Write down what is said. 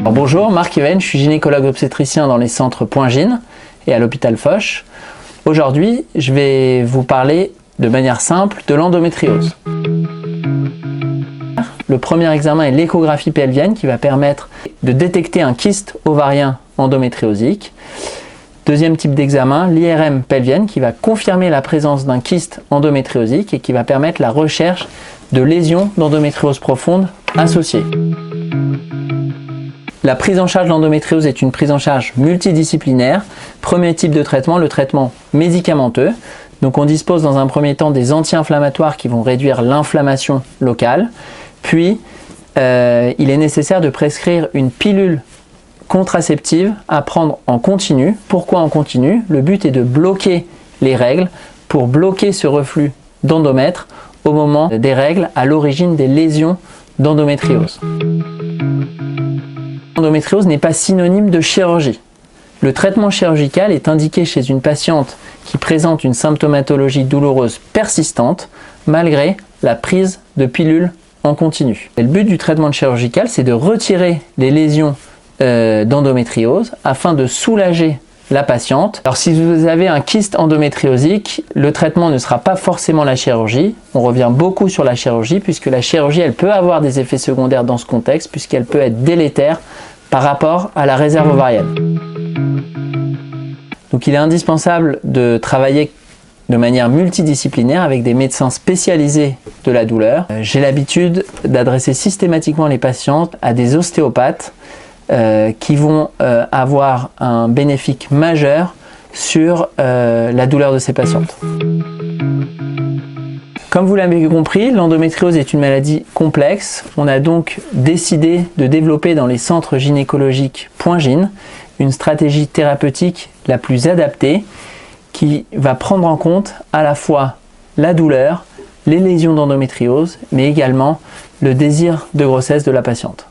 Alors bonjour, Marc Even, je suis gynécologue obstétricien dans les centres Point Gyne et à l'hôpital Foch. Aujourd'hui, je vais vous parler de manière simple de l'endométriose. Le premier examen est l'échographie pelvienne qui va permettre de détecter un kyste ovarien endométriosique. Deuxième type d'examen, l'IRM pelvienne qui va confirmer la présence d'un kyste endométriosique et qui va permettre la recherche de lésions d'endométriose profonde associées. La prise en charge de l'endométriose est une prise en charge multidisciplinaire. Premier type de traitement, le traitement médicamenteux. Donc on dispose dans un premier temps des anti-inflammatoires qui vont réduire l'inflammation locale. Puis il est nécessaire de prescrire une pilule contraceptive à prendre en continu. Pourquoi en continu? Le but est de bloquer les règles pour bloquer ce reflux d'endomètre au moment des règles à l'origine des lésions d'endométriose. L'endométriose n'est pas synonyme de chirurgie. Le traitement chirurgical est indiqué chez une patiente qui présente une symptomatologie douloureuse persistante malgré la prise de pilules en continu. Et le but du traitement chirurgical, c'est de retirer les lésions d'endométriose afin de soulager la patiente. Alors si vous avez un kyste endométriosique, le traitement ne sera pas forcément la chirurgie. On revient beaucoup sur la chirurgie puisque la chirurgie, elle peut avoir des effets secondaires dans ce contexte puisqu'elle peut être délétère par rapport à la réserve ovarienne. Donc il est indispensable de travailler de manière multidisciplinaire avec des médecins spécialisés de la douleur. J'ai l'habitude d'adresser systématiquement les patientes à des ostéopathes qui vont avoir un bénéfice majeur sur la douleur de ces patientes. Comme vous l'avez compris, l'endométriose est une maladie complexe. On a donc décidé de développer dans les centres gynécologiques Point Gyne une stratégie thérapeutique la plus adaptée qui va prendre en compte à la fois la douleur, les lésions d'endométriose, mais également le désir de grossesse de la patiente.